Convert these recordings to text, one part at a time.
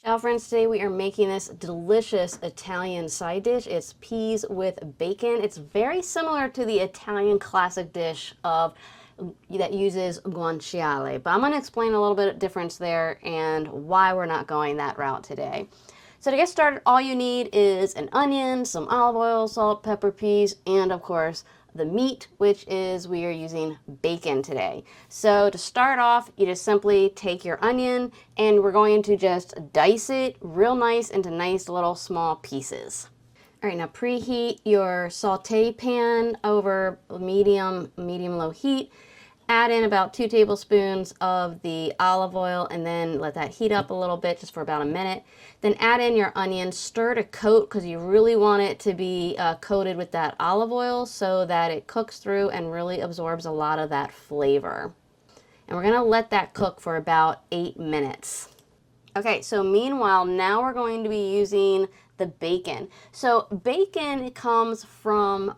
Ciao friends, today we are making this delicious Italian side dish. It's peas with bacon. It's very similar to the Italian classic dish that uses guanciale, but I'm going to explain a little bit of difference there and why we're not going that route today. So to get started, all you need is an onion, some olive oil, salt, pepper, peas, and of course the meat, which is we are using bacon today. So to start off, you just simply take your onion and we're going to just dice it real nice into nice little small pieces. All right, now preheat your saute pan over medium-low heat. Add in about 2 tablespoons of the olive oil and then let that heat up a little bit just for about a minute. Then add in your onion, stir to coat because you really want it to be coated with that olive oil so that it cooks through and really absorbs a lot of that flavor. And we're gonna let that cook for about 8 minutes. Okay, so meanwhile, now we're going to be using the bacon. So bacon comes from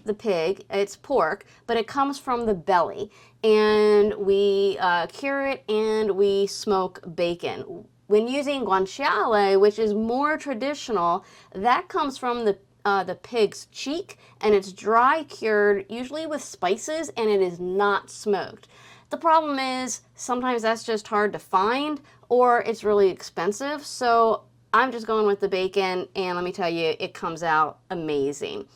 the pig, it's pork, but it comes from the belly. And we cure it and we smoke bacon. When using guanciale, which is more traditional, that comes from the pig's cheek and it's dry cured, usually with spices, and it is not smoked. The problem is sometimes that's just hard to find or it's really expensive. So I'm just going with the bacon and let me tell you, it comes out amazing.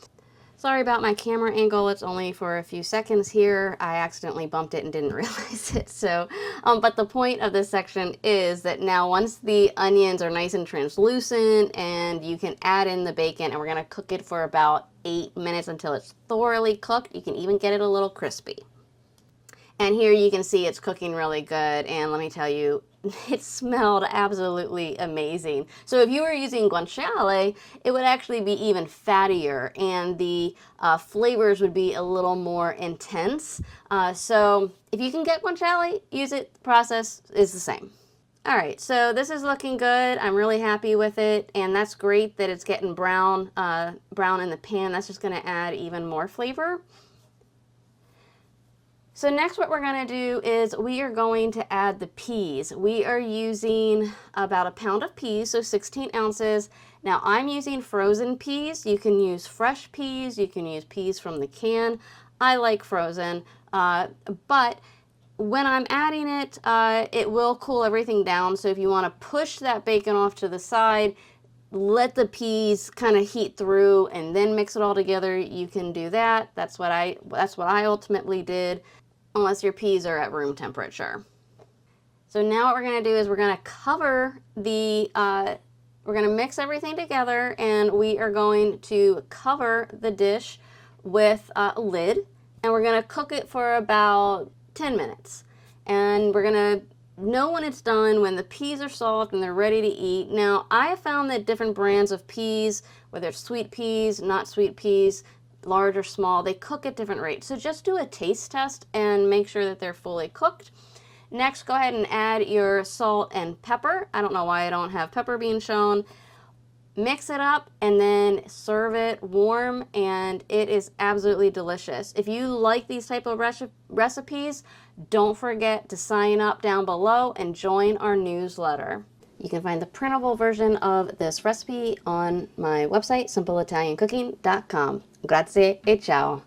Sorry about my camera angle, it's only for a few seconds here. I accidentally bumped it and didn't realize it. So, but the point of this section is that now once the onions are nice and translucent and you can add in the bacon, and we're gonna cook it for about 8 minutes until it's thoroughly cooked. You can even get it a little crispy. And here you can see it's cooking really good, and let me tell you, it smelled absolutely amazing. So if you were using guanciale, it would actually be even fattier and the flavors would be a little more intense. So if you can get guanciale, use it. The process is the same. All right, so this is looking good. I'm really happy with it, and that's great that it's getting brown in the pan. That's just gonna add even more flavor. So next what we're going to do is we are going to add the peas. We are using about 1 pound of peas, so 16 ounces. Now I'm using frozen peas. You can use fresh peas. You can use peas from the can. I like frozen, but when I'm adding it, it will cool everything down. So if you want to push that bacon off to the side, let the peas kind of heat through and then mix it all together, you can do that. That's what I ultimately did, unless your peas are at room temperature. So now what we're going to do is we're going to cover the, we're going to mix everything together and we are going to cover the dish with a lid and we're going to cook it for about 10 minutes. And we're going to know when it's done when the peas are soft and they're ready to eat. Now I have found that different brands of peas, whether it's sweet peas, not sweet peas, large or small, they cook at different rates. So just do a taste test and make sure that they're fully cooked. Next, go ahead and add your salt and pepper. I don't know why I don't have pepper being shown. Mix it up and then serve it warm, and it is absolutely delicious. If you like these type of recipes, don't forget to sign up down below and join our newsletter. You can find the printable version of this recipe on my website, simpleitaliancooking.com. Grazie e ciao.